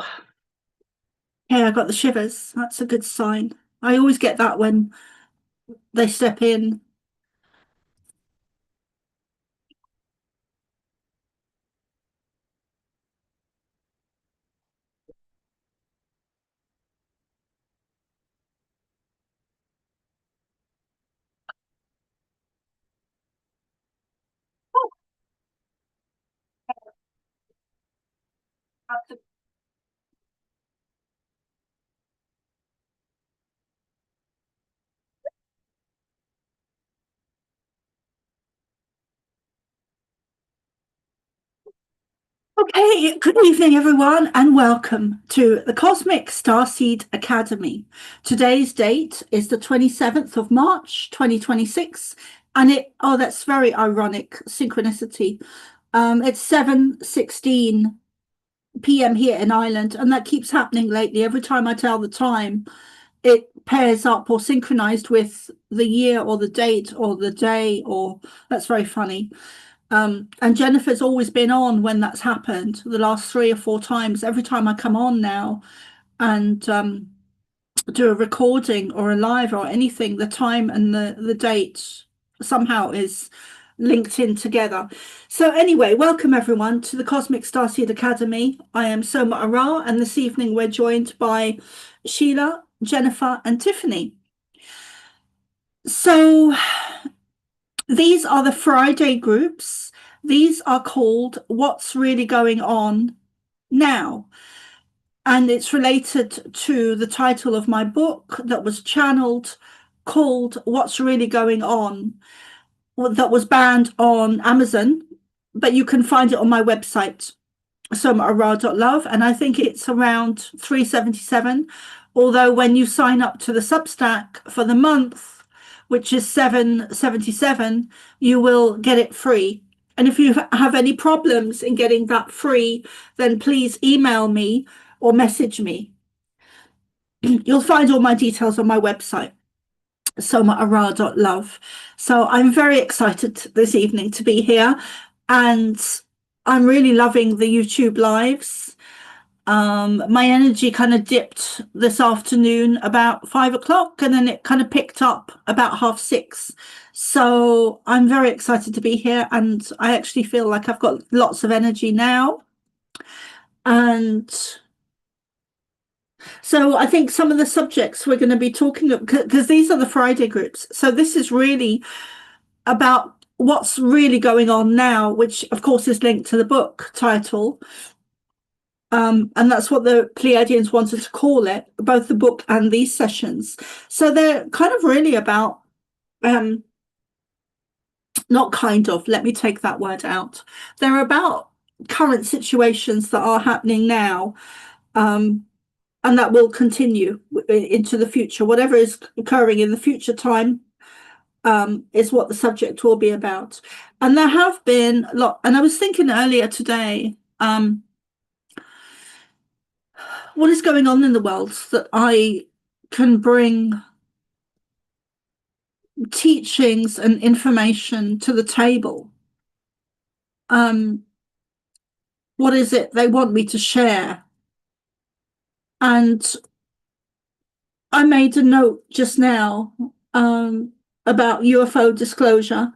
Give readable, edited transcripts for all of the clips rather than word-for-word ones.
Okay, I got the shivers. That's a good sign. I always get that when they step in. Okay, good evening, everyone, and welcome to the Cosmic Starseed Academy. Today's date is the 27th of March, 2026, and that's very ironic synchronicity. It's 7:16 p.m. here in Ireland, and that keeps happening lately. Every time I tell the time, it pairs up or synchronized with the year or the date or the day, or that's very funny. And Jennifer's always been on when that's happened the last 3 or 4 times. Every time I come on now and do a recording or a live or anything, the time and the date somehow is linked in together. So anyway, welcome everyone to the Cosmic Starseed Academy. I am Soma Ara, and this evening we're joined by Sheila, Jennifer, and Tiffany. So these are the Friday groups. These are called What's Really Going On Now. And it's related to the title of my book that was channeled called What's Really Going On, that was banned on Amazon, but you can find it on my website, somaara.love, and I think it's around 377. Although when you sign up to the Substack for the month, which is 777, you will get it free. And if you have any problems in getting that free, then please email me or message me. You'll find all my details on my website, somaara.love. So I'm very excited this evening to be here, and I'm really loving the YouTube lives. My energy kind of dipped this afternoon about 5 o'clock, and then it kind of picked up about 6:30. So I'm very excited to be here, and I actually feel like I've got lots of energy now. And so I think some of the subjects we're going to be talking about, because these are the Friday groups. So this is really about what's really going on now, which of course is linked to the book title. And that's what the Pleiadians wanted to call it, both the book and these sessions. So they're kind of really about, not kind of, let me take that word out. They're about current situations that are happening now, and that will continue into the future. Whatever is occurring in the future time is what the subject will be about. And there have been a lot, and I was thinking earlier today, what is going on in the world that I can bring teachings and information to the table. What is it they want me to share? And I made a note just now about UFO disclosure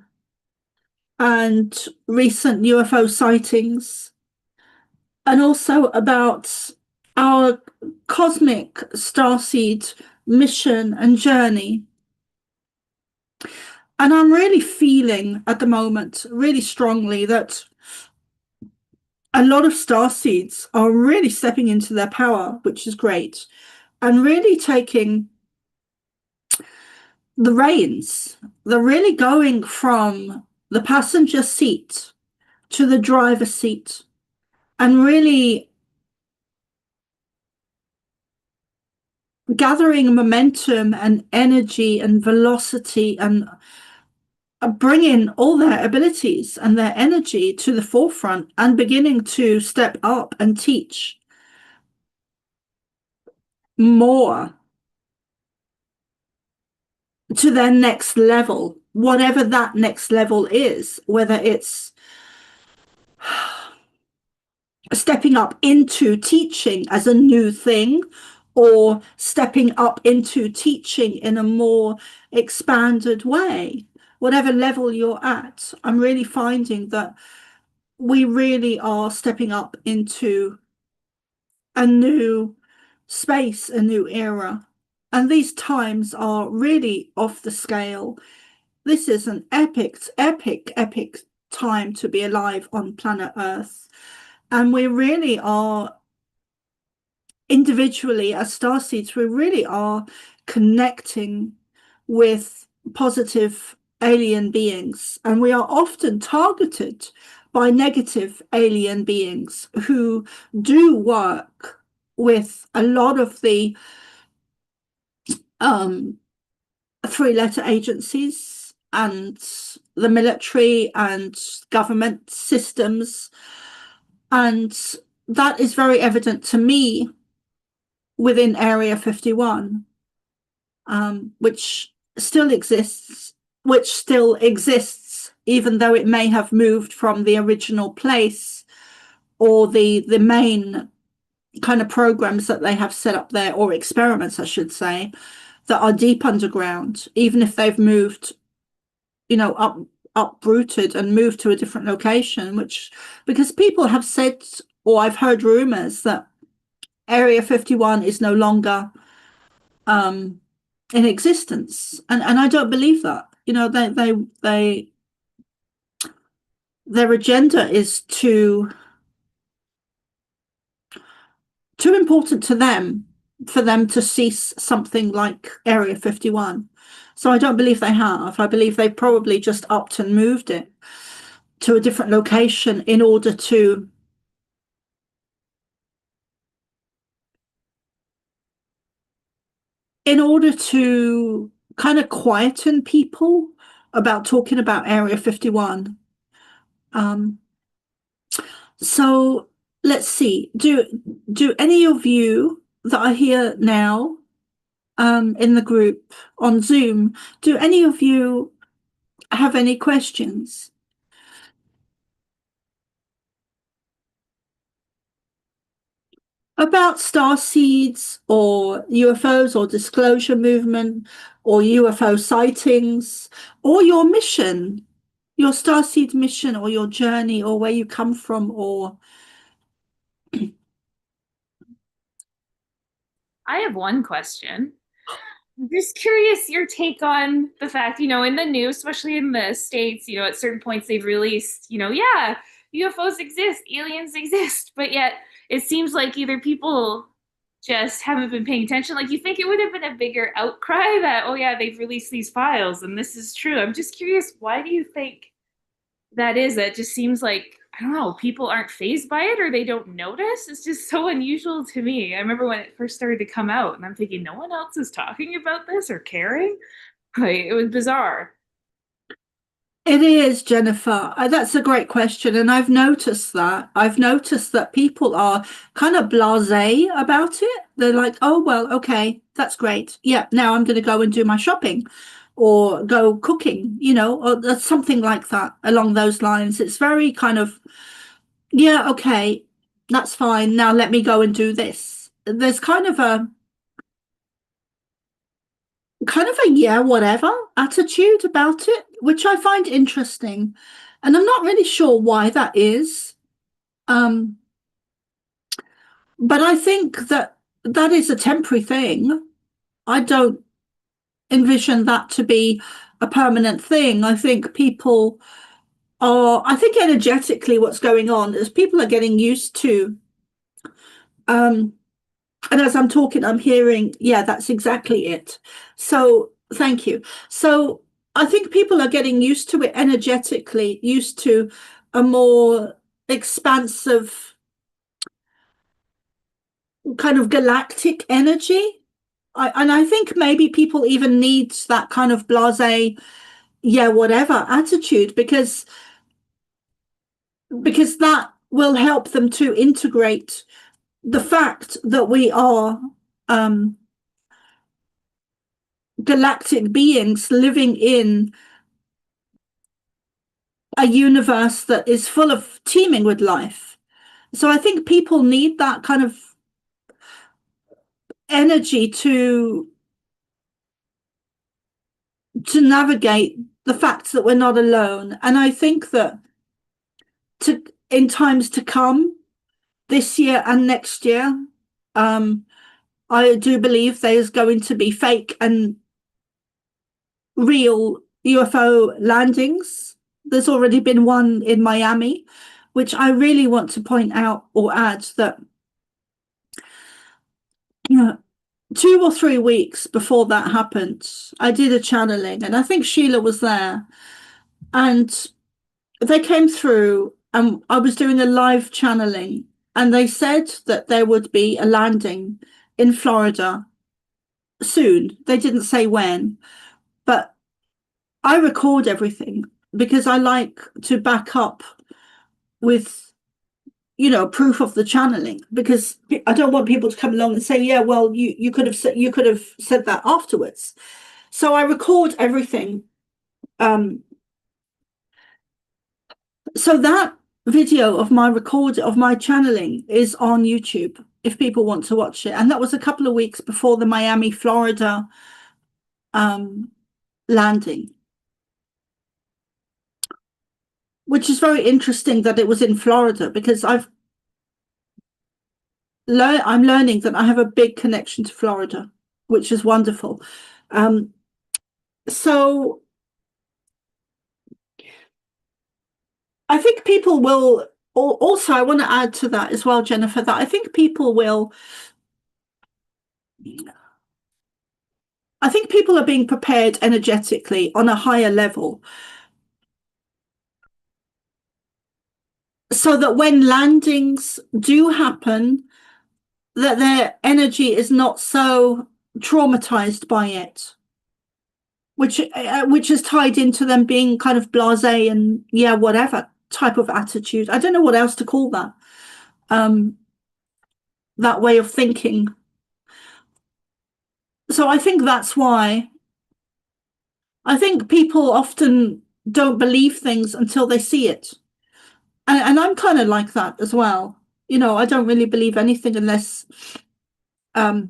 and recent UFO sightings, and also about our cosmic starseed mission and journey. And I'm really feeling at the moment really strongly that a lot of starseeds are really stepping into their power, which is great, and really taking the reins. They're really going from the passenger seat to the driver's seat, and really gathering momentum and energy and velocity, and bringing all their abilities and their energy to the forefront, and beginning to step up and teach more to their next level, whatever that next level is, whether it's stepping up into teaching as a new thing, or stepping up into teaching in a more expanded way. Whatever level you're at, I'm really finding that we really are stepping up into a new space, a new era. And these times are really off the scale. This is an epic time to be alive on planet Earth. And we really are, individually as starseeds, we really are connecting with positive alien beings. And we are often targeted by negative alien beings who do work with a lot of the three-letter agencies and the military and government systems. And that is very evident to me within Area 51, which still exists, even though it may have moved from the original place or the main kind of programs that they have set up there, or experiments, I should say, that are deep underground, even if they've moved, uprooted and moved to a different location, because people have said, or I've heard rumors that Area 51 is no longer in existence, and I don't believe that. Their agenda is too important to them for them to cease something like Area 51. So I don't believe they have. I believe they probably just upped and moved it to a different location in order to kind of quieten people about talking about Area 51. So let's see. Do any of you that are here now in the group on Zoom, do any of you have any questions? About star seeds or UFOs or disclosure movement or UFO sightings or your mission, your starseed mission or your journey or where you come from, or I have one question. I'm just curious your take on the fact, in the news, especially in the States, at certain points they've released, yeah, UFOs exist, aliens exist, but yet it seems like either people just haven't been paying attention. Like, you think it would have been a bigger outcry that, oh yeah, they've released these files and this is true. I'm just curious, why do you think that is? That just seems like, I don't know, people aren't fazed by it or they don't notice. It's just so unusual to me. I remember when it first started to come out and I'm thinking no one else is talking about this or caring. Like, it was bizarre. it is, Jennifer. That's a great question. And I've noticed that. I've noticed that people are kind of blasé about it. They're like, oh, well, okay, that's great. Yeah, now I'm going to go and do my shopping or go cooking, or something like that along those lines. It's very kind of, yeah, okay, that's fine. Now let me go and do this. There's kind of a yeah, whatever attitude about it, which I find interesting. And I'm not really sure why that is. Um, but I think that that is a temporary thing. I don't envision that to be a permanent thing. I think energetically what's going on is people are getting used to, um, and as I'm talking, I'm hearing, yeah, that's exactly it. So thank you. So I think people are getting used to it energetically, used to a more expansive kind of galactic energy. And I think maybe people even need that kind of blasé, yeah, whatever attitude, because that will help them to integrate the fact that we are um, galactic beings living in a universe that is full of teeming with life. So I think people need that kind of energy to navigate the fact that we're not alone. And I think that to in times to come, this year and next year, um, I do believe there's going to be fake and real UFO landings. There's already been one in Miami, which I really want to point out or add that, you know, 2 or 3 weeks before that happened, I did a channeling, and I think Sheila was there, and they came through, and I was doing a live channeling, and they said that there would be a landing in Florida soon. They didn't say when, but I record everything because I like to back up with, proof of the channeling, because I don't want people to come along and say, yeah, well, you could have said that afterwards. So I record everything. So that video of my channeling is on YouTube if people want to watch it. And that was a couple of weeks before the Miami, Florida landing, which is very interesting that it was in Florida, because I'm learning that I have a big connection to Florida, which is wonderful. So I think people will also, I want to add to that as well, Jennifer, that I think people are being prepared energetically on a higher level, so that when landings do happen, that their energy is not so traumatized by it, which is tied into them being kind of blasé and yeah, whatever type of attitude. I don't know what else to call that. That way of thinking. So I think that's why I think people often don't believe things until they see it. And I'm kind of like that as well. I don't really believe anything unless I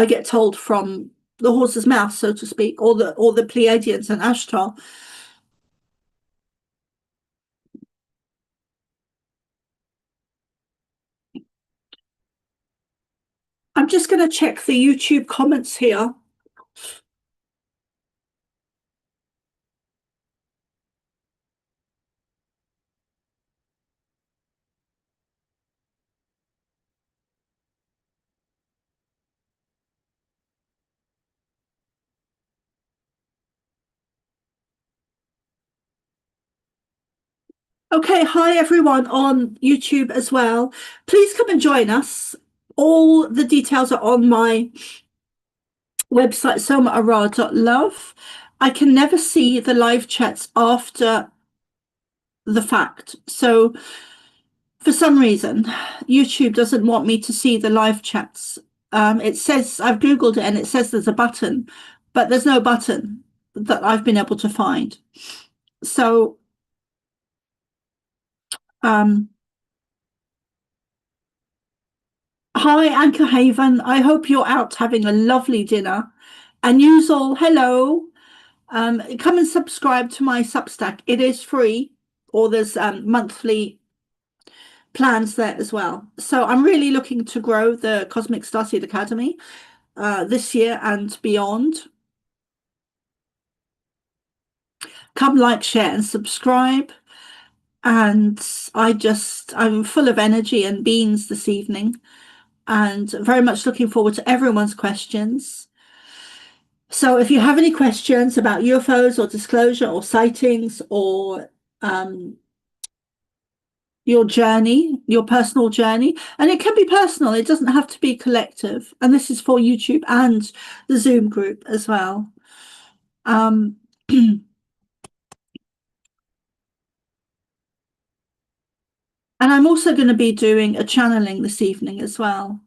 get told from the horse's mouth, so to speak, or the Pleiadians and Ashtar. I'm just going to check the YouTube comments here. Okay, hi everyone on YouTube as well. Please come and join us. All the details are on my website, somaara.love. I can never see the live chats after the fact. So for some reason, YouTube doesn't want me to see the live chats. It says, I've Googled it and it says there's a button, but there's no button that I've been able to find. So, hi, Anchor Haven. I hope you're out having a lovely dinner. And you all, hello. Come and subscribe to my Substack. It is free, or there's monthly plans there as well. So I'm really looking to grow the Cosmic Starseed Academy this year and beyond. Come like, share, and subscribe. And I'm full of energy and beans this evening, and very much looking forward to everyone's questions. So if you have any questions about UFOs or disclosure or sightings or your journey, your personal journey, and it can be personal, it doesn't have to be collective. And this is for YouTube and the Zoom group as well. And I'm also going to be doing a channeling this evening as well.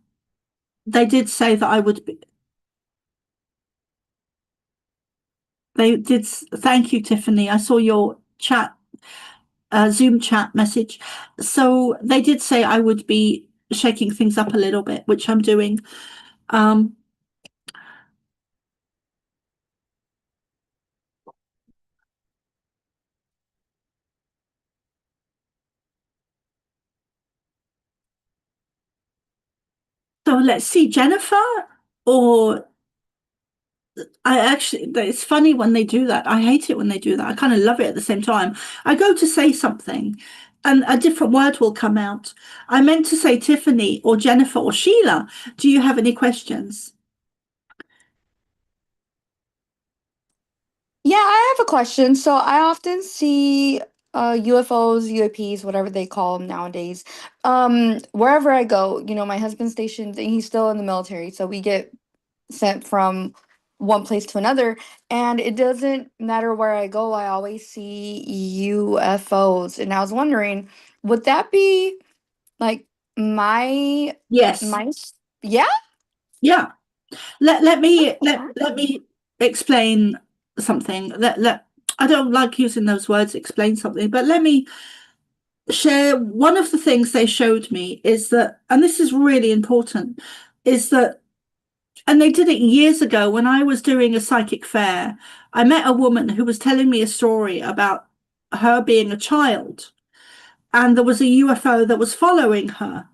They did say that I would be. They did. Thank you, Tiffany. I saw your chat. Zoom chat message. So they did say I would be shaking things up a little bit, which I'm doing. Um, so let's see, Jennifer, or I actually, it's funny when they do that. I hate it when they do that. I kind of love it at the same time. I go to say something and a different word will come out. I meant to say Tiffany or Jennifer or Sheila. Do you have any questions? Yeah, I have a question. So I often see UFOs, UAPs, whatever they call them nowadays. Wherever I go, my husband's stationed and he's still in the military, so we get sent from one place to another, and it doesn't matter where I go, I always see UFOs. And I was wondering, would that be like my Yes. my yeah? Yeah. Okay. Let me explain something. I don't like using those words, explain something, but let me share one of the things they showed me is that, and this is really important, is that, and they did it years ago when I was doing a psychic fair. I met a woman who was telling me a story about her being a child, and there was a UFO that was following her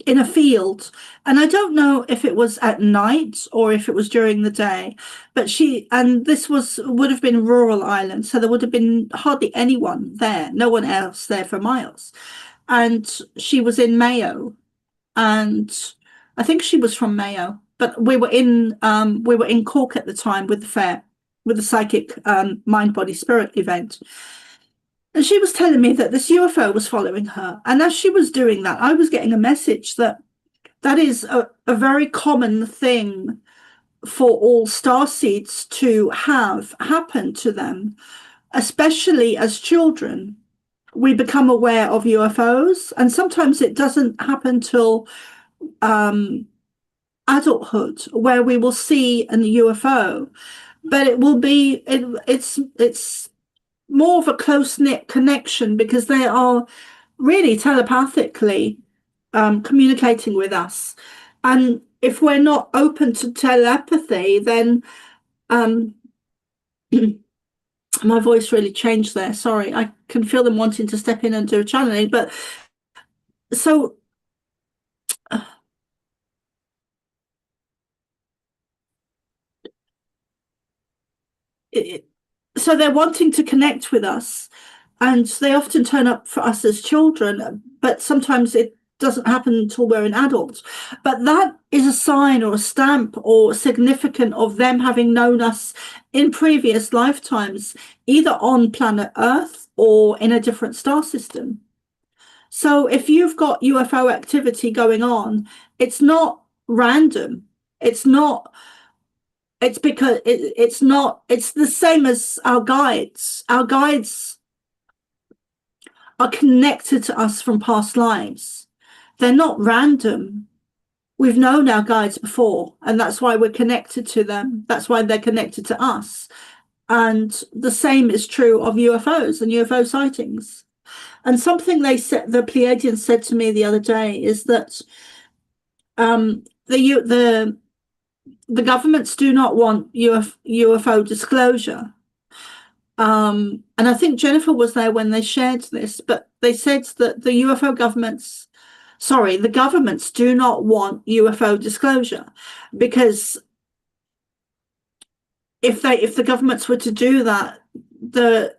in a field. And I don't know if it was at night or if it was during the day, but and this would have been rural Ireland. So there would have been hardly anyone there, no one else there for miles. And she was in Mayo, and I think she was from Mayo, but we were in Cork at the time with the fair, with the psychic mind body spirit event. And she was telling me that this UFO was following her. And as she was doing that, I was getting a message that that is a very common thing for all star seeds to have happen to them, especially as children. We become aware of UFOs, and sometimes it doesn't happen till um, adulthood, where we will see an UFO, but it's more of a close knit connection because they are really telepathically communicating with us. And if we're not open to telepathy, then um, my voice really changed there. Sorry, I can feel them wanting to step in and do a channeling. But so, it, so they're wanting to connect with us, and they often turn up for us as children, but sometimes it doesn't happen until we're an adult. But that is a sign or a stamp or significant of them having known us in previous lifetimes, either on planet Earth or in a different star system. So if you've got UFO activity going on, it's not random. It's not, it's because it's not, it's the same as our guides. Our guides are connected to us from past lives. They're not random. We've known our guides before, and that's why we're connected to them. That's why they're connected to us. And the same is true of UFOs and UFO sightings. And something they said, the Pleiadians said to me the other day, is that um, the governments do not want UFO disclosure. And I think Jennifer was there when they shared this, but they said that the governments do not want UFO disclosure because if the governments were to do that, the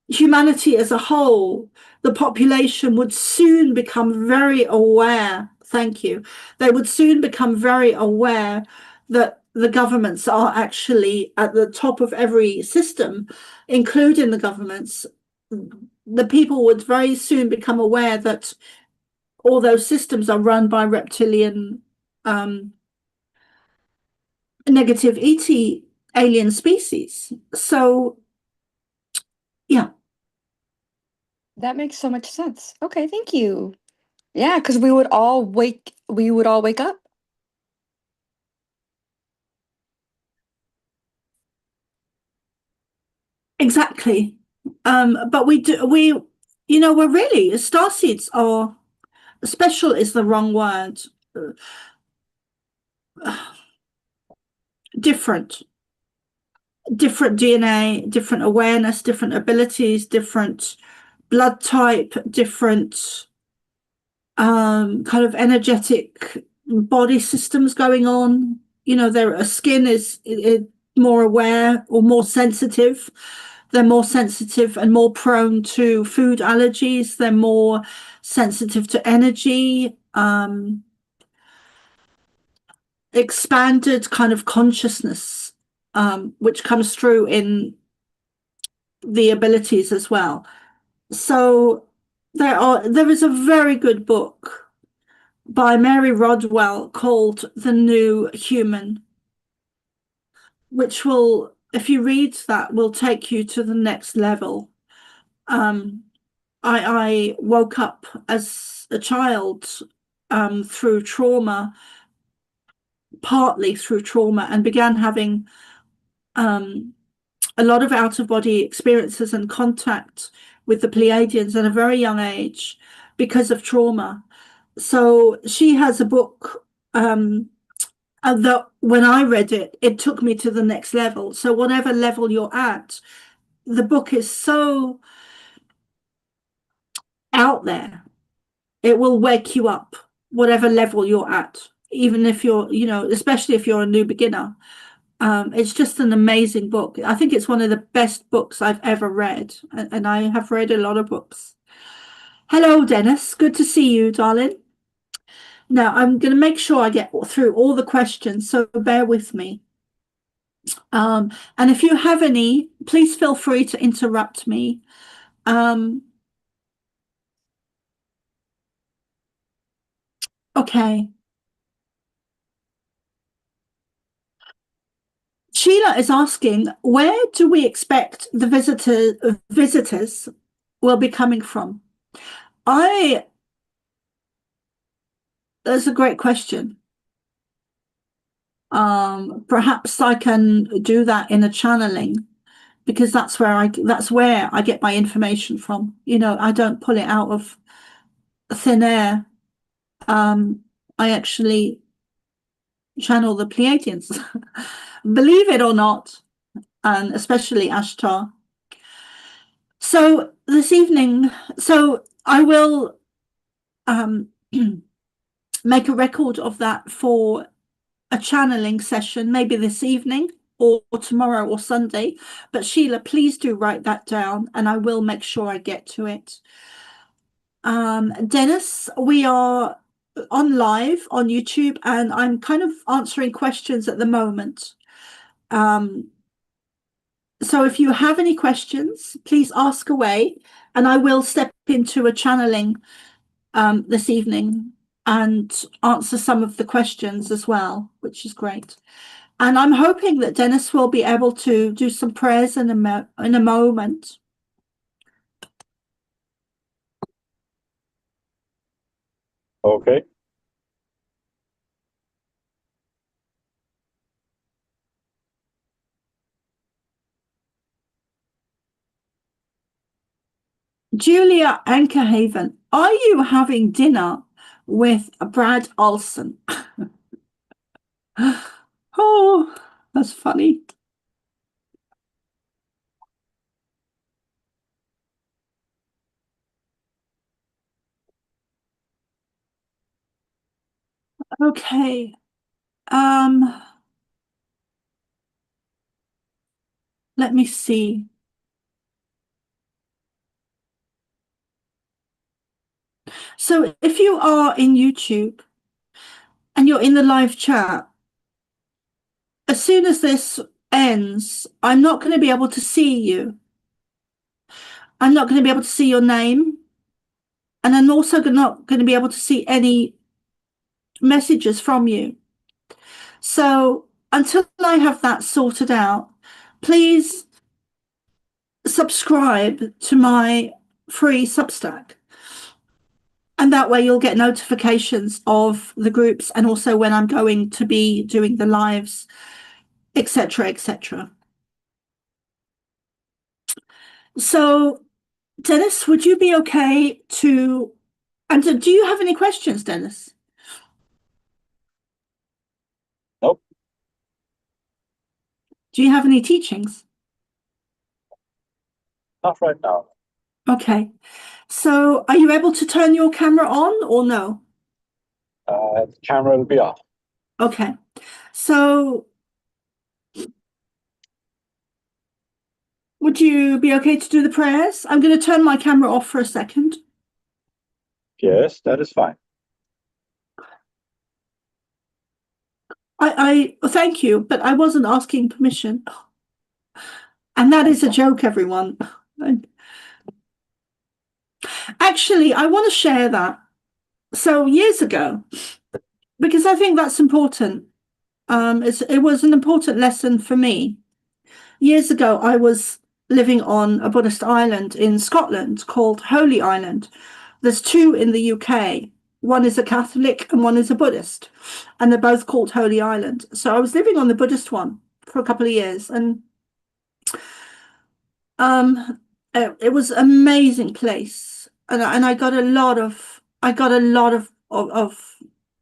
humanity as a whole, the population would soon become very aware. Thank you. They would soon become very aware that the governments are actually at the top of every system, including the governments. The people would very soon become aware that all those systems are run by reptilian negative ET alien species. So, yeah, That makes so much sense. Okay, thank you. Yeah, because we would all wake up. exactly. But we're really, starseeds are, special is the wrong word. Different DNA, different awareness, different abilities, different blood type, different kind of energetic body systems going on. Their skin is more aware or more sensitive. They're more sensitive and more prone to food allergies. They're more sensitive to energy, expanded kind of consciousness, which comes through in the abilities as well. So there is a very good book by Mary Rodwell called The New Human, which will, if you read that, will take you to the next level. I woke up as a child through trauma, partly through trauma, and began having a lot of out-of-body experiences and contact with the Pleiadians at a very young age because of trauma. So she has a book that when I read it, it took me to the next level. So whatever level you're at, the book is so out there. It will wake you up, whatever level you're at, even if you're, especially if you're a new beginner. It's just an amazing book. I think it's one of the best books I've ever read, and I have read a lot of books. Hello, Dennis. Good to see you, darling. Now, I'm going to make sure I get through all the questions, so bear with me. And if you have any, please feel free to interrupt me. Okay. Sheila is asking, where do we expect the visitors will be coming from? That's a great question. Perhaps I can do that in a channeling, because that's where I get my information from. I don't pull it out of thin air. I actually channel the Pleiadians, believe it or not, and especially Ashtar. So this evening, I will make a record of that for a channeling session, maybe this evening or tomorrow or Sunday. But Sheila, please do write that down, and I will make sure I get to it. Dennis, we are on live on YouTube, and I'm kind of answering questions at the moment. So if you have any questions, please ask away, and I will step into a channeling this evening and answer some of the questions as well, which is great. And I'm hoping that Dennis will be able to do some prayers in a moment. Okay. Julia Ankerhaven, are you having dinner with Brad Olson? Oh, that's funny. Okay. Let me see. So if you are in YouTube and you're in the live chat, as soon as this ends, I'm not going to be able to see you. I'm not going to be able to see your name. And I'm also not going to be able to see any messages from you. So until I have that sorted out, please subscribe to my free Substack. And that way you'll get notifications of the groups, and also when I'm going to be doing the lives, etc., etc. So, Dennis, would you be okay to, and do you have any questions, Dennis? Nope. Do you have any teachings? Not right now. Okay. So, are you able to turn your camera on or no? The camera will be off. Okay. So, would you be okay to do the prayers? I'm going to turn my camera off for a second. Yes, that is fine. I thank you, but I wasn't asking permission. And that is a joke, everyone. Actually, I want to share that. So years ago, because I think that's important. It was an important lesson for me. Years ago, I was living on a Buddhist island in Scotland called Holy Island. There's two in the UK. One is a Catholic and one is a Buddhist, and they're both called Holy Island. So I was living on the Buddhist one for a couple of years, and it was an amazing place, and I got a lot of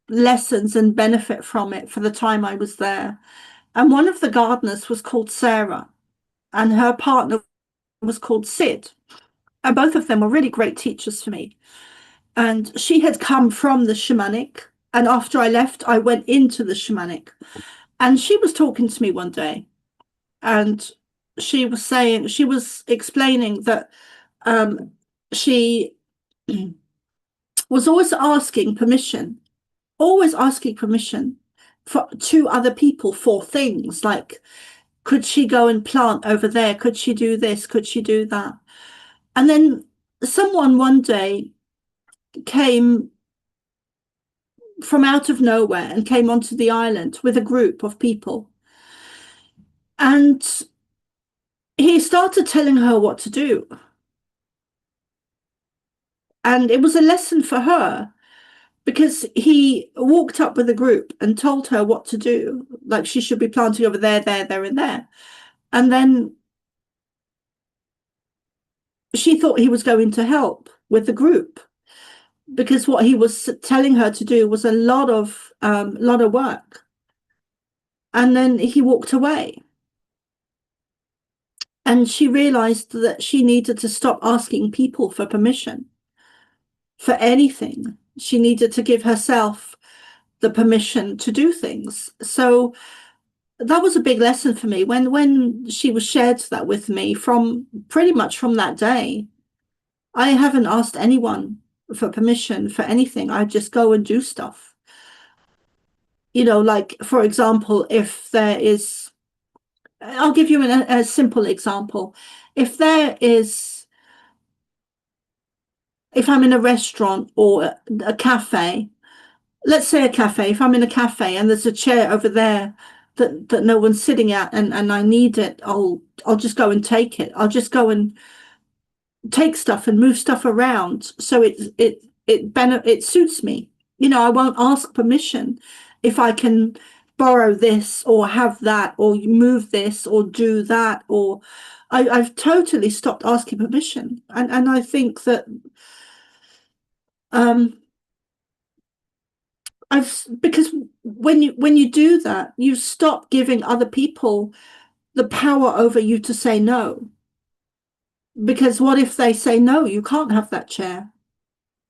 lessons and benefit from it for the time I was there. And one of the gardeners was called Sarah, and her partner was called Sid. And both of them were really great teachers for me. And she had come from the shamanic. And after I left, I went into the shamanic. And she was talking to me one day. And she was explaining that she was always asking permission to other people for things like, could she go and plant over there? Could she do this? Could she do that? And then someone one day came from out of nowhere and came onto the island with a group of people. And he started telling her what to do. And it was a lesson for her because he walked up with a group and told her what to do, like she should be planting over there, there, and there. And then she thought he was going to help with the group because what he was telling her to do was a lot of work. And then he walked away. And she realized that she needed to stop asking people for permission for anything. She needed to give herself the permission to do things. So that was a big lesson for me when she was shared that with me. From pretty much from that day, I haven't asked anyone for permission for anything. I just go and do stuff. You know, like, for example, if there is, I'll give you a simple example. If I'm in a restaurant or a cafe, let's say a cafe, if I'm in a cafe and there's a chair over there that no one's sitting at and I need it, I'll just go and take it. I'll just go and take stuff and move stuff around so it suits me. You know, I won't ask permission if I can borrow this or have that or move this or do that, or I've totally stopped asking permission. And I think that because when you do that, you stop giving other people the power over you to say no. Because what if they say no, you can't have that chair?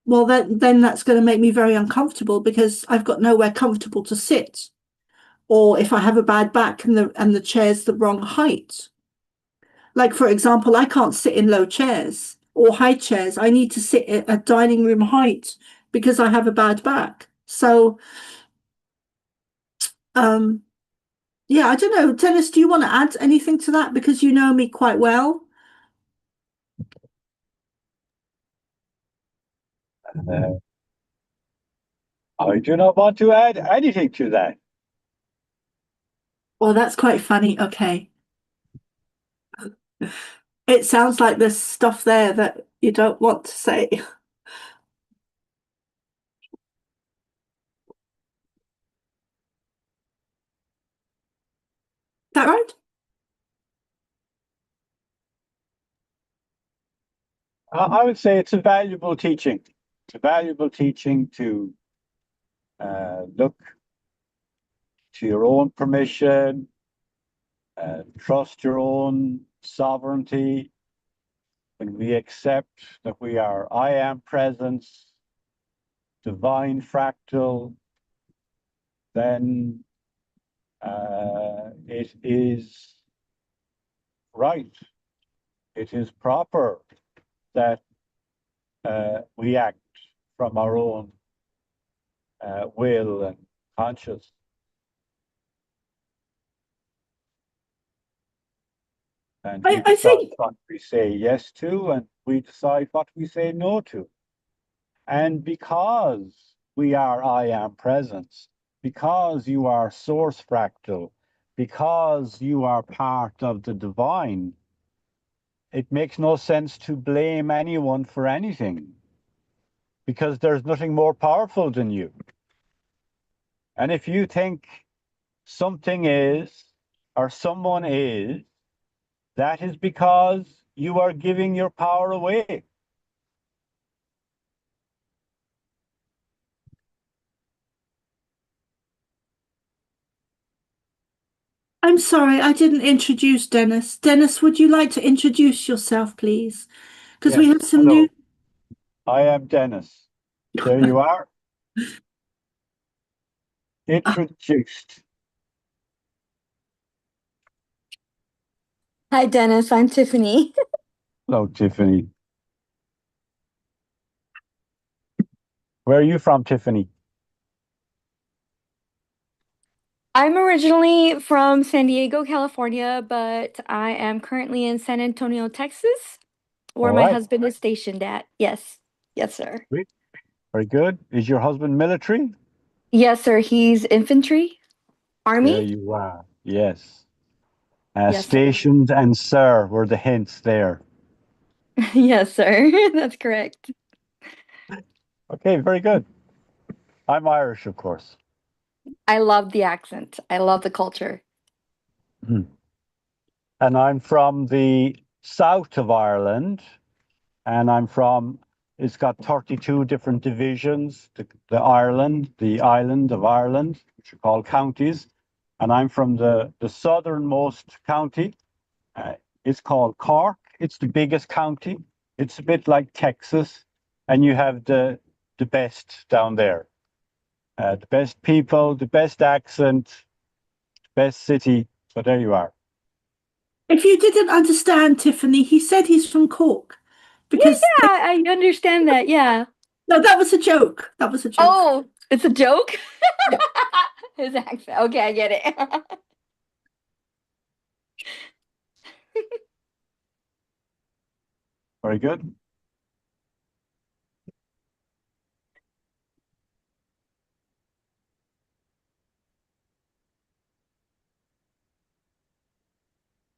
Well, then that's going to make me very uncomfortable because I've got nowhere comfortable to sit. Or if I have a bad back and the chair's the wrong height. Like, for example, I can't sit in low chairs or high chairs. I need to sit at a dining room height because I have a bad back. So, yeah, I don't know. Dennis, do you want to add anything to that? Because you know me quite well. I do not want to add anything to that. Well, that's quite funny. Okay. It sounds like there's stuff there that you don't want to say. Is that right? I would say it's a valuable teaching. It's a valuable teaching to look to your own permission, trust your own sovereignty. When we accept that we are I am presence, divine fractal, then it is right. It is proper that we act from our own will and conscience. And we I decide think what we say yes to, and we decide what we say no to. And because we are I am presence, because you are source fractal, because you are part of the divine, it makes no sense to blame anyone for anything because there's nothing more powerful than you. And if you think something is or someone is, that is because you are giving your power away. I'm sorry, I didn't introduce Dennis. Dennis, would you like to introduce yourself, please? Because we Yes, have some new. hello, I am Dennis. There you are, introduced. Hi, Dennis. I'm Tiffany. Hello, Tiffany. Where are you from, Tiffany? I'm originally from San Diego, California, but I am currently in San Antonio, Texas, where All my right, husband is stationed at. Yes. Yes, sir. great, very good. Is your husband military? Yes, sir. He's infantry, There army. you are. Yes. Yes, sir. Stationed and sir were the hints there. Yes, sir. That's correct. Okay, very good. I'm Irish, of course. I love the accent. I love the culture. Mhm. And I'm from the south of Ireland, and it's got 32 different divisions, the island of Ireland, which are called counties. And I'm from the southernmost county. Uh, it's called Cork. It's the biggest county. It's a bit like Texas, and you have the best down there. The best people, the best accent, best city. So there you are. If you didn't understand, Tiffany, he said he's from Cork Yeah, because yeah, I understand that. Yeah. no, that was a joke. That was a joke. Oh, it's a joke? Yeah. His accent. Okay, I get it. Very good.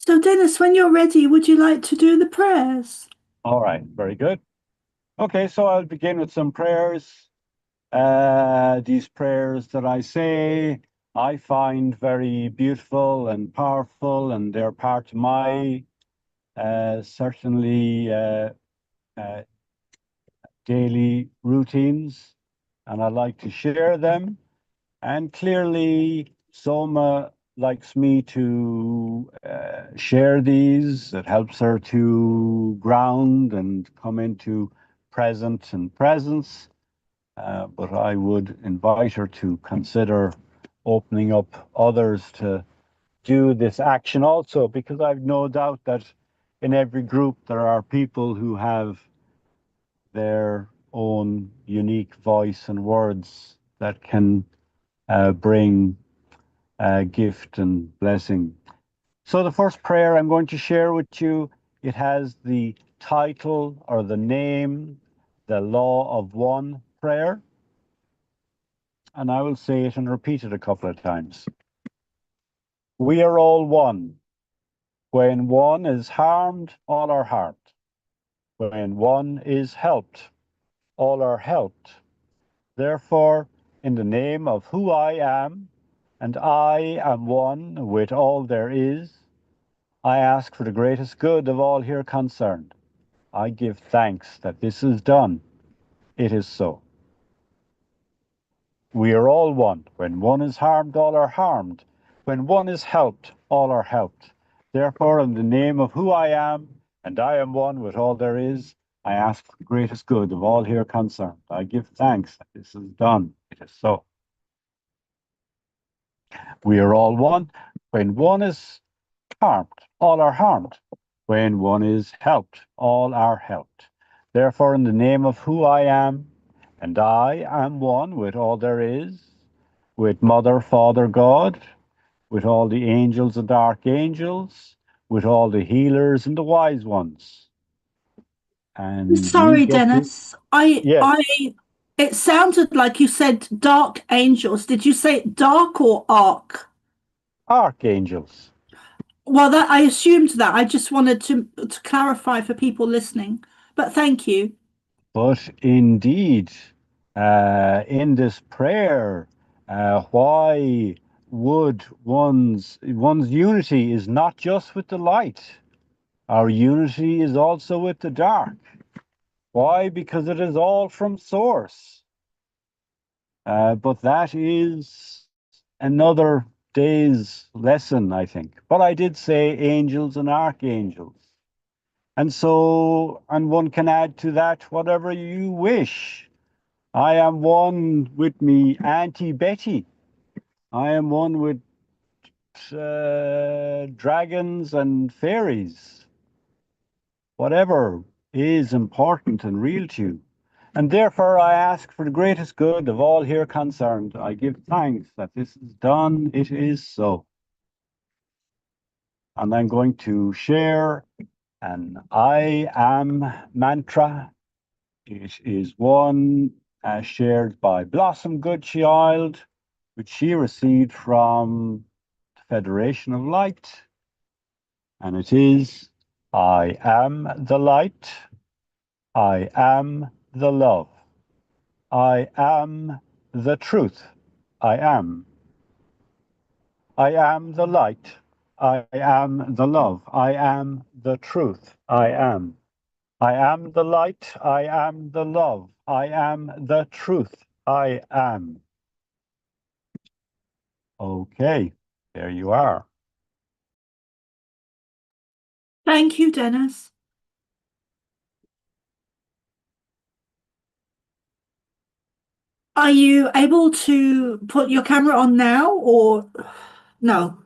So, Dennis, when you're ready, would you like to do the prayers? All right. Very good. Okay, so I'll begin with some prayers. These prayers that I say, I find very beautiful and powerful, and they're part of my certainly uh, daily routines, and I like to share them. And clearly, Soma likes me to share these. It helps her to ground and come into present and presence. But I would invite her to consider opening up others to do this action also, because I've no doubt that in every group there are people who have their own unique voice and words that can bring gift and blessing. So the first prayer I'm going to share with you, it has the title or the name, the Law of One prayer, and I will say it and repeat it a couple of times. We are all one. When one is harmed, all are harmed. When one is helped, all are helped. Therefore, in the name of who I am, and I am one with all there is, I ask for the greatest good of all here concerned. I give thanks that this is done. It is so. We are all one. When one is harmed, all are harmed. When one is helped, all are helped. Therefore, in the name of who I am, and I am one with all there is, I ask for the greatest good of all here concerned. I give thanks that this is done. It is so. We are all one. When one is harmed, all are harmed. When one is helped, all are helped. Therefore, in the name of who I am, and I am one with all there is, with Mother, Father, God, with all the angels and archangels, with all the healers and the wise ones. And you Sorry, get to, Dennis. yes, It sounded like you said dark angels. Did you say dark or arc? archangels. Well, that I assumed that. I just wanted to clarify for people listening. But thank you. But indeed, in this prayer, why would one's unity is not just with the light. Our unity is also with the dark. Why? Because it is all from source. But that is another day's lesson, I think. But I did say angels and archangels. And so, and one can add to that whatever you wish. I am one with me Auntie Betty. I am one with dragons and fairies. Whatever is important and real to you. And therefore I ask for the greatest good of all here concerned. I give thanks that this is done. It is so. And I'm going to share an I am mantra. It is one shared by Blossom Goodchild, which she received from the Federation of Light. And it is, I am the light. I am the love. I am the truth. I am. I am the light. I am the love. I am the truth. I am. I am the light. I am the love. I am the truth. I am. Okay, there you are. Thank you, Dennis. Are you able to put your camera on now or no?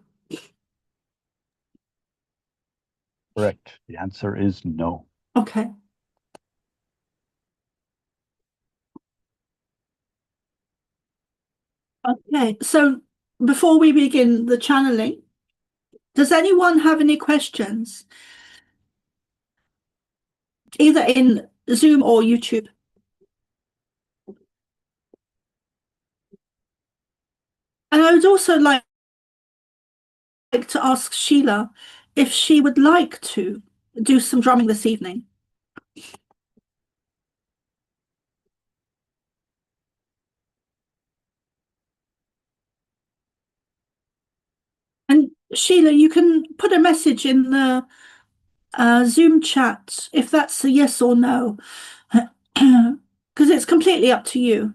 Correct. The answer is no. Okay. Okay, so before we begin the channeling, does anyone have any questions? Either in Zoom or YouTube? And I would also like to ask Sheila if she would like to do some drumming this evening. And Sheila, you can put a message in the Zoom chat if that's a yes or no, because it's completely up to you.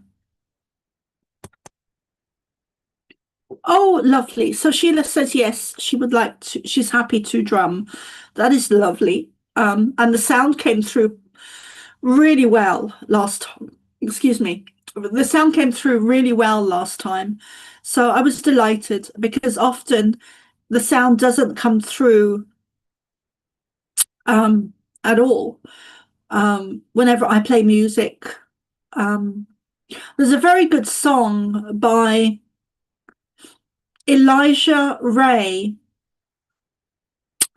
Oh, lovely. So Sheila says yes, she would like to, she's happy to drum. That is lovely. And the sound came through really well last time. Excuse me. The sound came through really well last time. So I was delighted because often the sound doesn't come through at all whenever I play music. There's a very good song by Elijah Ray,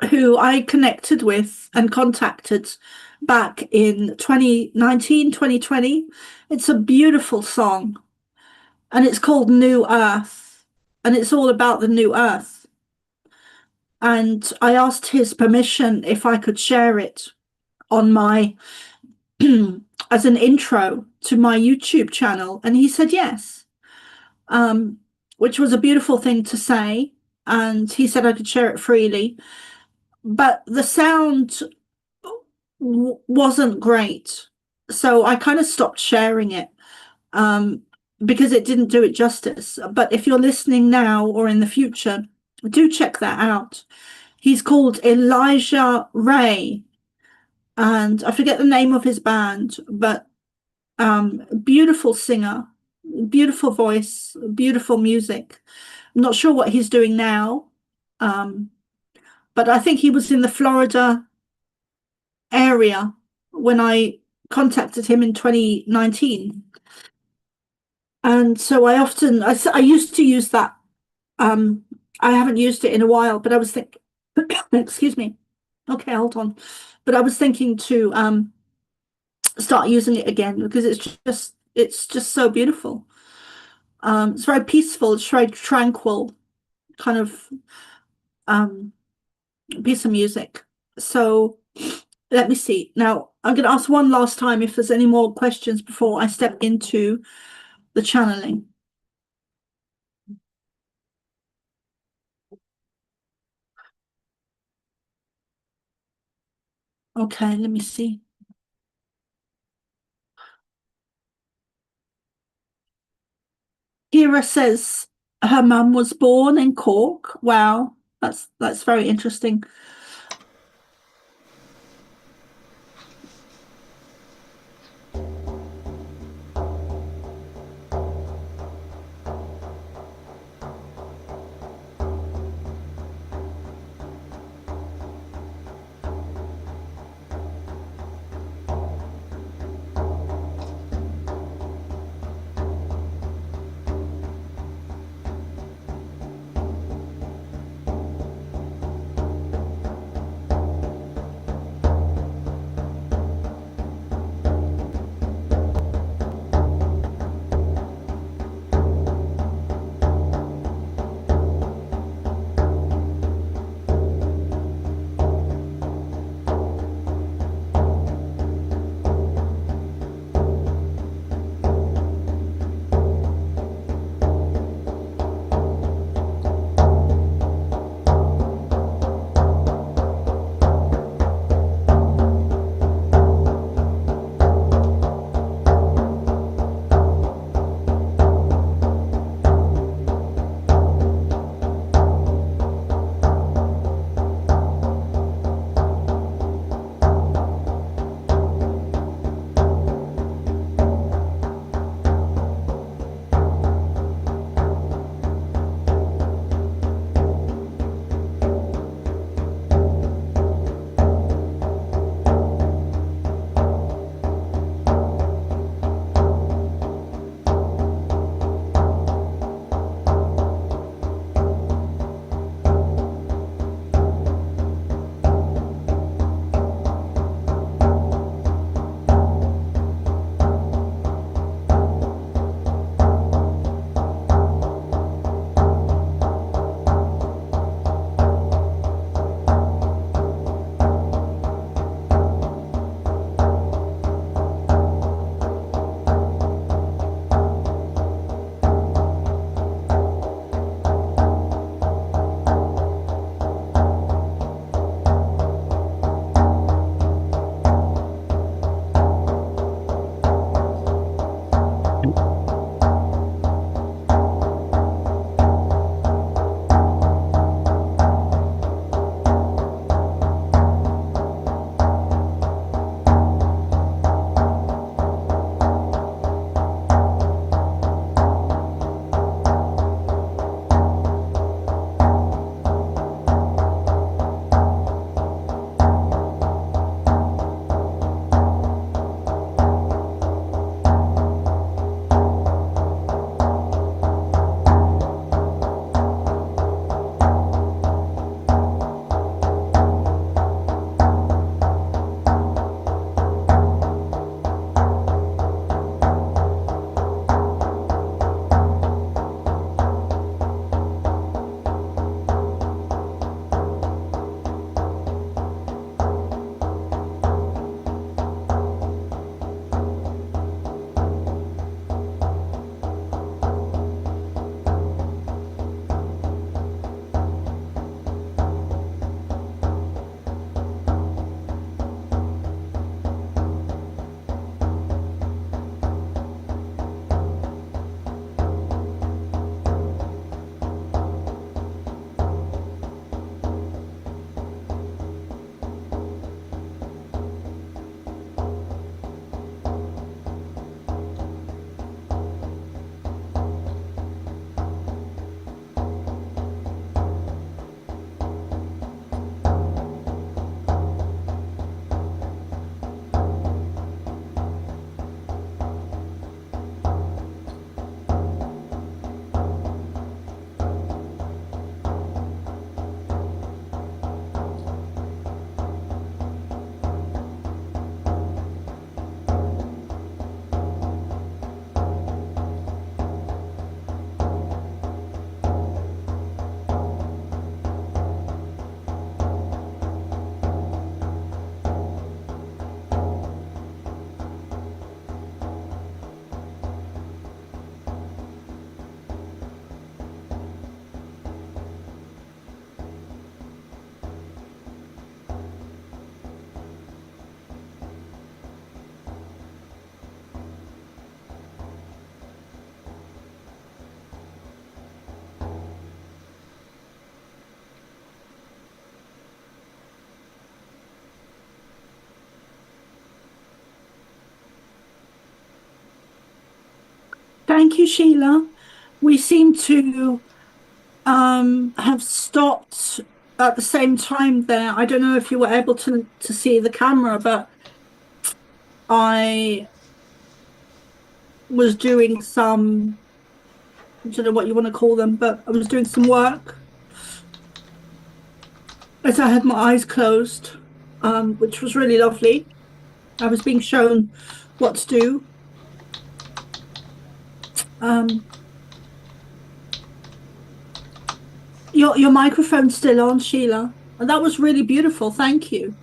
who I connected with and contacted back in 2019, 2020. It's a beautiful song and it's called New Earth and it's all about the new earth. And I asked his permission if I could share it on my as an intro to my YouTube channel, and he said yes, which was a beautiful thing to say. And he said I could share it freely. But the sound wasn't great. So I kind of stopped sharing it um, because it didn't do it justice. But if you're listening now or in the future, do check that out. He's called Elijah Ray, and I forget the name of his band, but beautiful singer, beautiful voice, beautiful music. I'm not sure what he's doing now, but I think he was in the Florida area when I contacted him in 2019. And so I used to use that. I haven't used it in a while, but I was thinking, excuse me. Okay, hold on. But I was thinking to start using it again because it's just so beautiful. It's very peaceful, it's very tranquil kind of um piece of music. So let me see. Now I'm going to ask one last time if there's any more questions before I step into the channeling. Okay, let me see. Kira says her mum was born in Cork. Wow, that's very interesting. Thank you, Sheila. We seem to have stopped at the same time there. I don't know if you were able to see the camera, but I was doing some, I don't know what you want to call them, but I was doing some work as I had my eyes closed, which was really lovely. I was being shown what to do. Your microphone's still on, Sheila, and that was really beautiful. Thank you.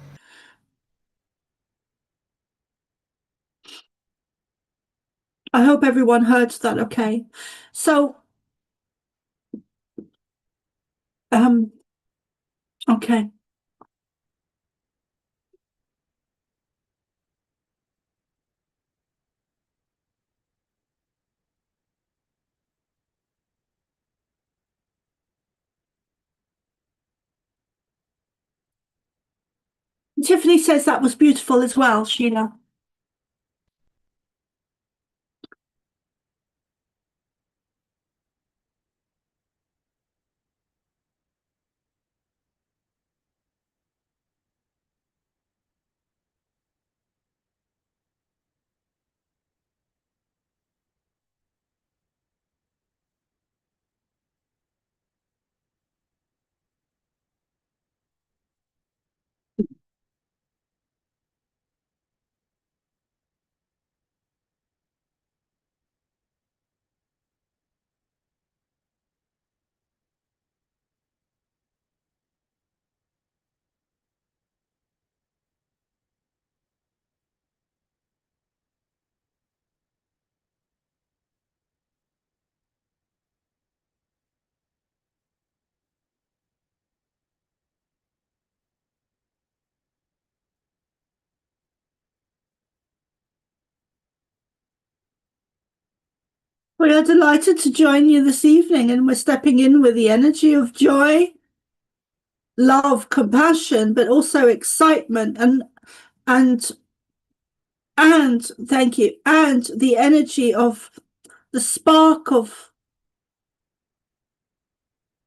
I hope everyone heard that okay. So, okay. Tiffany says that was beautiful as well, Sheila. We are delighted to join you this evening, and we're stepping in with the energy of joy, love, compassion, but also excitement and thank you, and the energy of the spark of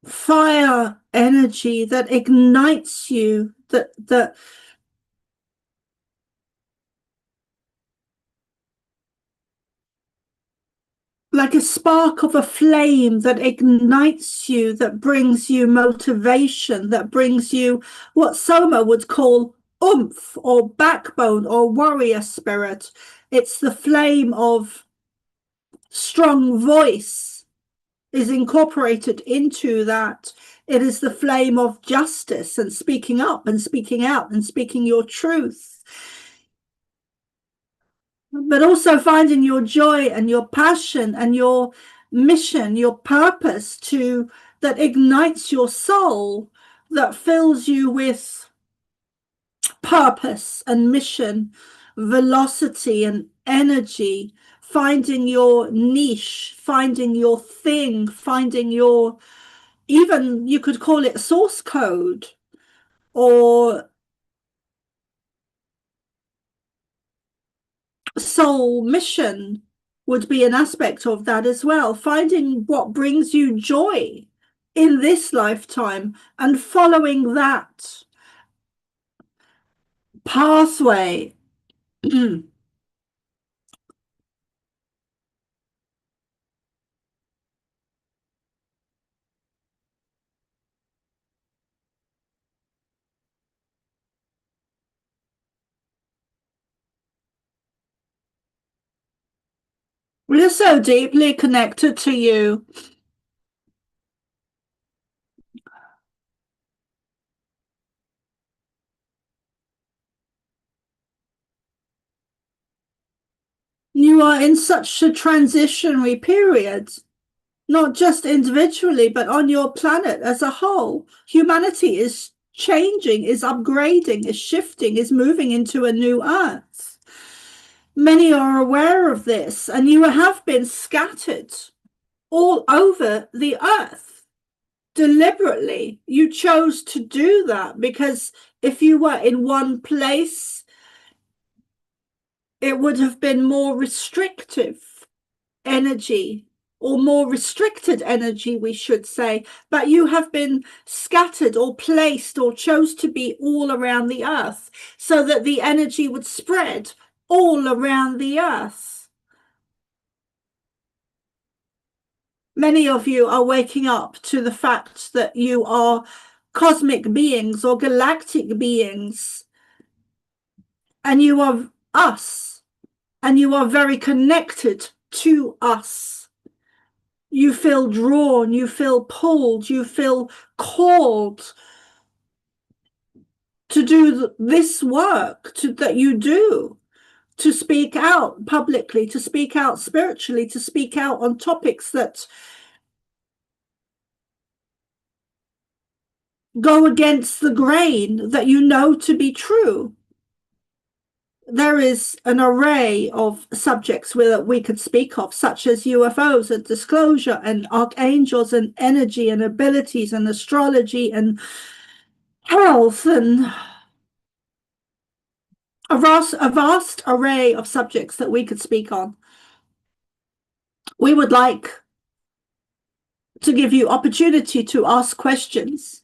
fire energy that ignites you, that like a spark of a flame that ignites you, that brings you motivation, that brings you what Soma would call oomph or backbone or warrior spirit. It's the flame of strong voice is incorporated into that. It is the flame of justice and speaking up and speaking out and speaking your truth, but also finding your joy and your passion and your mission, your purpose that ignites your soul, that fills you with purpose and mission, velocity and energy, finding your niche, finding your thing, finding your, even you could call it source code, or soul mission would be an aspect of that as well. Finding what brings you joy in this lifetime and following that pathway. We're so deeply connected to you. You are in such a transitionary period, not just individually, but on your planet as a whole. Humanity is changing, is upgrading, is shifting, is moving into a new earth. Many are aware of this, and you have been scattered all over the earth. Deliberately, you chose to do that because if you were in one place, it would have been more restrictive. energy, or more restricted energy, we should say, but you have been scattered or placed or chose to be all around the earth so that the energy would spread all around the earth. Many of you are waking up to the fact that you are cosmic beings or galactic beings, and you are us, and you are very connected to us. You feel drawn, you feel pulled, you feel called to do this work that you do, to speak out publicly, to speak out spiritually, to speak out on topics that go against the grain that you know to be true. There is an array of subjects that we could speak of, such as UFOs and disclosure and archangels and energy and abilities and astrology and health and a vast array of subjects that we could speak on. We would like to give you opportunity to ask questions.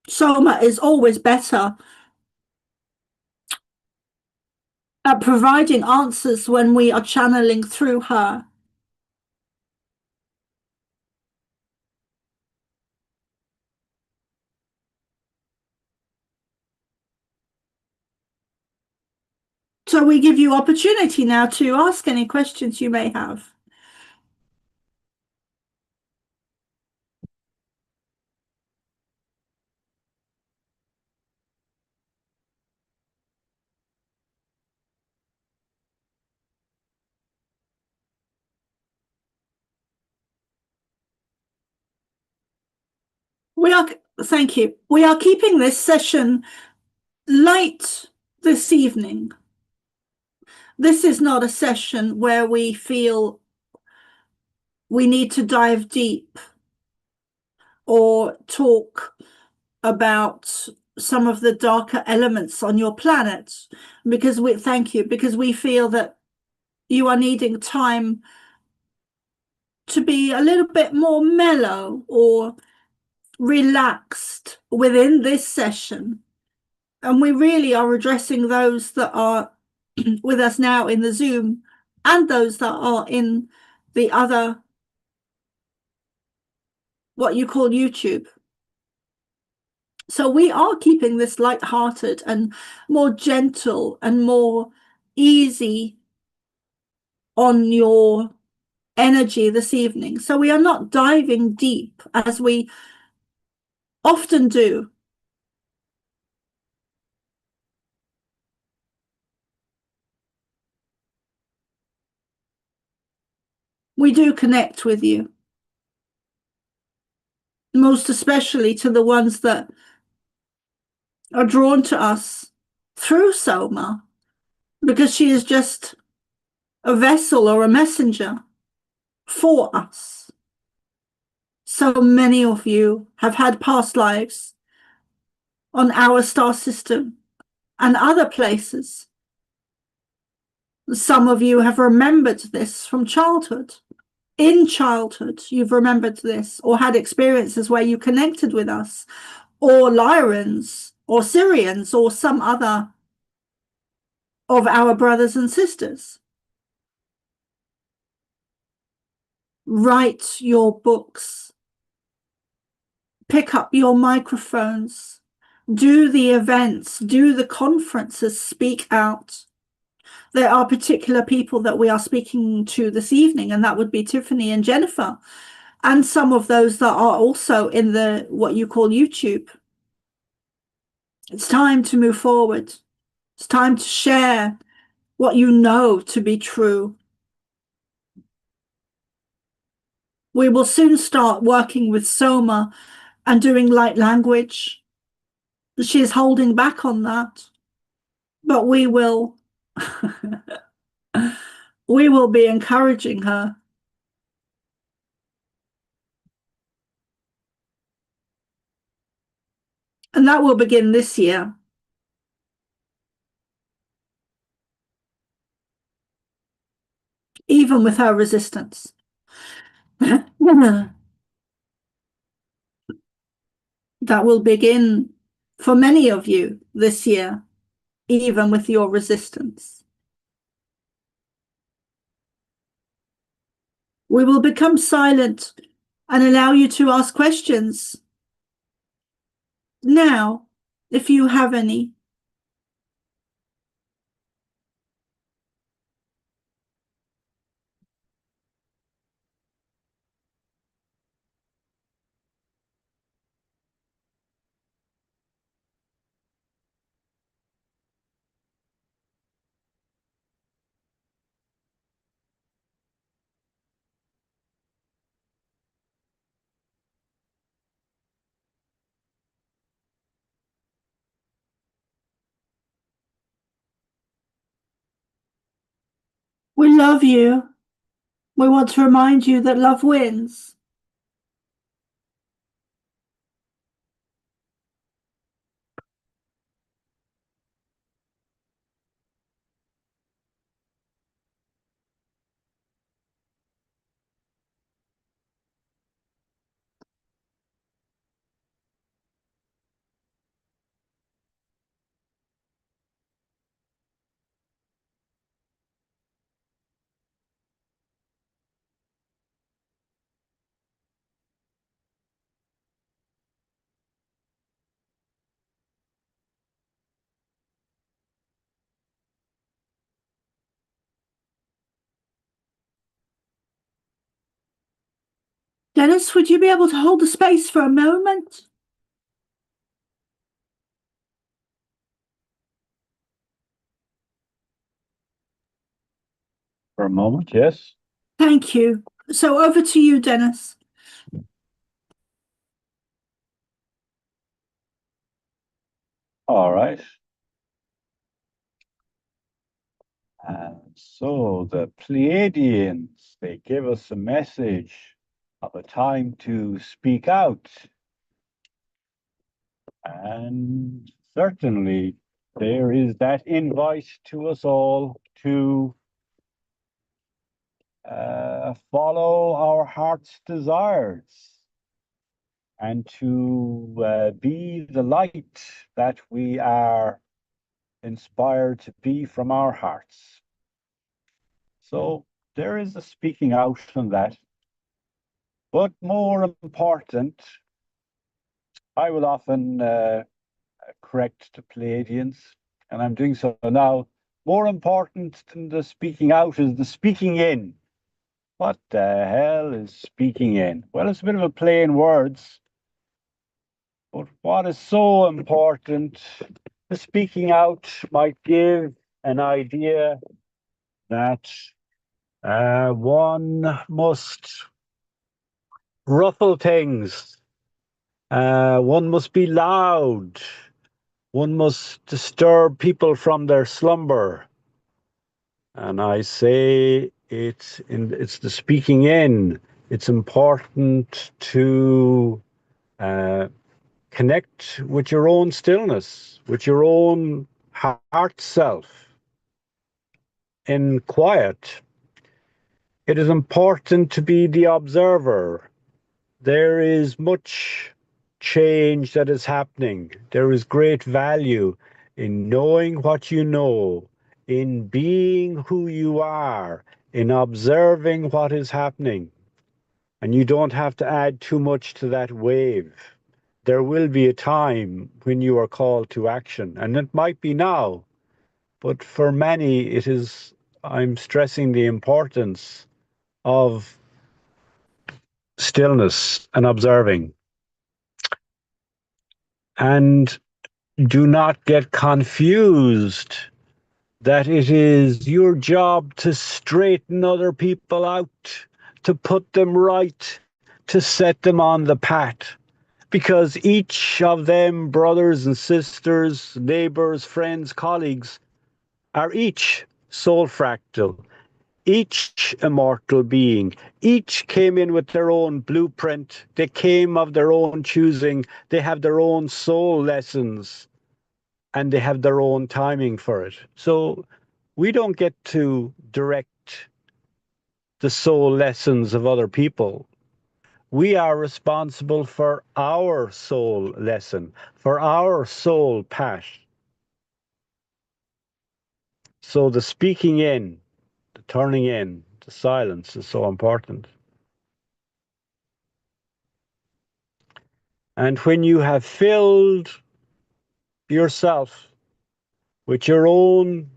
Soma is always better at providing answers when we are channeling through her. So we give you opportunity now to ask any questions you may have. Thank you. We are keeping this session light this evening. This is not a session where we feel we need to dive deep or talk about some of the darker elements on your planet, because we feel that you are needing time to be a little bit more mellow or relaxed within this session. And we really are addressing those that are with us now in the Zoom and those that are in the other, what you call YouTube. So we are keeping this light-hearted and more gentle and more easy on your energy this evening. So we are not diving deep as we often do. We do connect with you, most especially to the ones that are drawn to us through Soma, because she is just a vessel or a messenger for us. So many of you have had past lives on our star system and other places. Some of you have remembered this from childhood. In childhood, you've remembered this or had experiences where you connected with us, or Lyrans, or Syrians, or some other of our brothers and sisters. Write your books. Pick up your microphones. Do the events. Do the conferences. Speak out. There are particular people that we are speaking to this evening, and that would be Tiffany and Jennifer, and some of those that are also in the what you call YouTube. It's time to move forward. It's time to share what you know to be true. We will soon start working with Soma and doing light language. She is holding back on that, but we will we will be encouraging her. And that will begin this year. even with her resistance. That will begin for many of you this year, even with your resistance. We will become silent and allow you to ask questions now, if you have any. We love you. We want to remind you that love wins. Dennis, would you be able to hold the space for a moment? For a moment, yes. Thank you. So over to you, Dennis. All right. And so the Pleiadians, they give us a message of a time to speak out. And certainly there is that invite to us all to follow our heart's desires and to be the light that we are inspired to be from our hearts. So there is a speaking out on that. But more important, I will often correct the Pleiadians, and I'm doing so now. More important than the speaking out is the speaking in. What the hell is speaking in? Well, it's a bit of a play in words. But what is so important, the speaking out might give an idea that one must ruffle things, one must be loud, one must disturb people from their slumber. And I say it's the speaking in. It's important to connect with your own stillness, with your own heart self in quiet. It is important to be the observer. There is much change that is happening. There is great value in knowing what you know, in being who you are, in observing what is happening. And you don't have to add too much to that wave. There will be a time when you are called to action, and it might be now. But for many, it is, I'm stressing the importance of stillness and observing. And do not get confused that it is your job to straighten other people out, to put them right, to set them on the path. Because each of them, brothers and sisters, neighbors, friends, colleagues, are each soul fractal, each immortal being. Each came in with their own blueprint. They came of their own choosing. They have their own soul lessons and they have their own timing for it. So we don't get to direct the soul lessons of other people. We are responsible for our soul lesson, for our soul path. So the speaking in, the turning in, the silence is so important. And when you have filled yourself with your own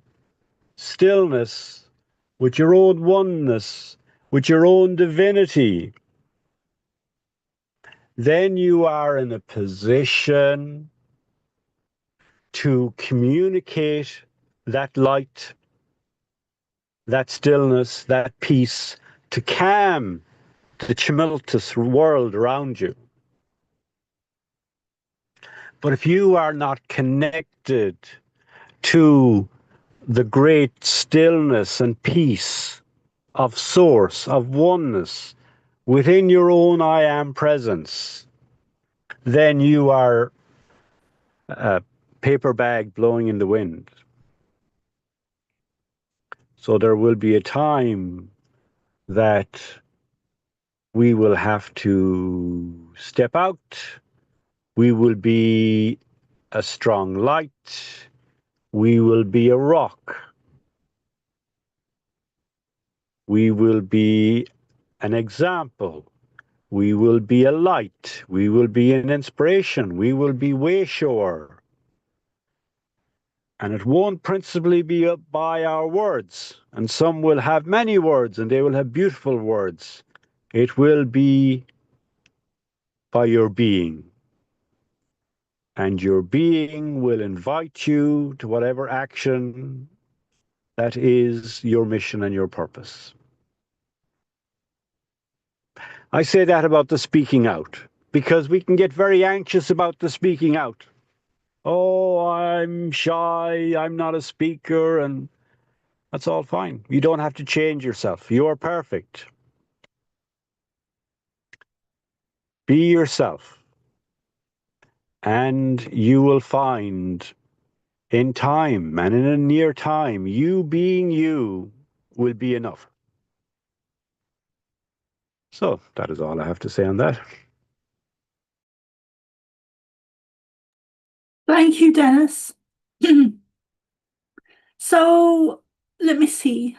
stillness, with your own oneness, with your own divinity, then you are in a position to communicate that light, that stillness, that peace, to calm the tumultuous world around you. But if you are not connected to the great stillness and peace of source, of oneness within your own I am presence, then you are a paper bag blowing in the wind. So there will be a time that we will have to step out. We will be a strong light. We will be a rock. We will be an example. We will be a light. We will be an inspiration. We will be way shower. And it won't principally be up by our words. And some will have many words and they will have beautiful words. It will be by your being. And your being will invite you to whatever action that is your mission and your purpose. I say that about the speaking out because we can get very anxious about the speaking out. Oh, I'm shy, I'm not a speaker, and that's all fine. You don't have to change yourself. You are perfect. Be yourself, and you will find in time and in a near time, you being you will be enough. So that is all I have to say on that. Thank you, Dennis. So let me see.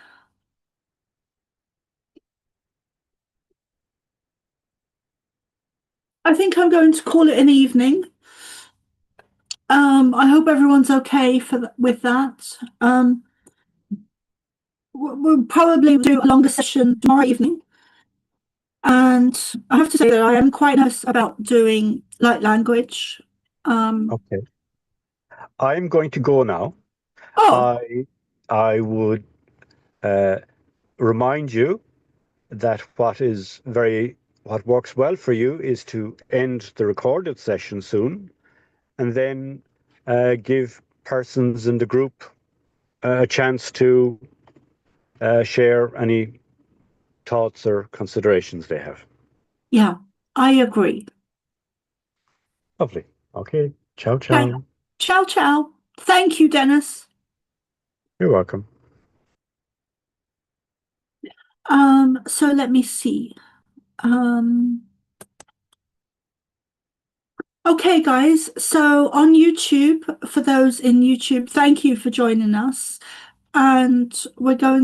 I think I'm going to call it an evening. I hope everyone's okay with that. We'll probably do a longer session tomorrow evening. And I have to say that I am quite nervous about doing light language. Okay. I'm going to go now. Oh, I would remind you that what works well for you is to end the recorded session soon and then give persons in the group a chance to share any thoughts or considerations they have. yeah, I agree. Lovely. Okay. Ciao, Okay. ciao. Ciao, ciao. Thank you, Dennis. You're welcome. So let me see. Okay, guys. So on YouTube, for those in YouTube, thank you for joining us. And we're going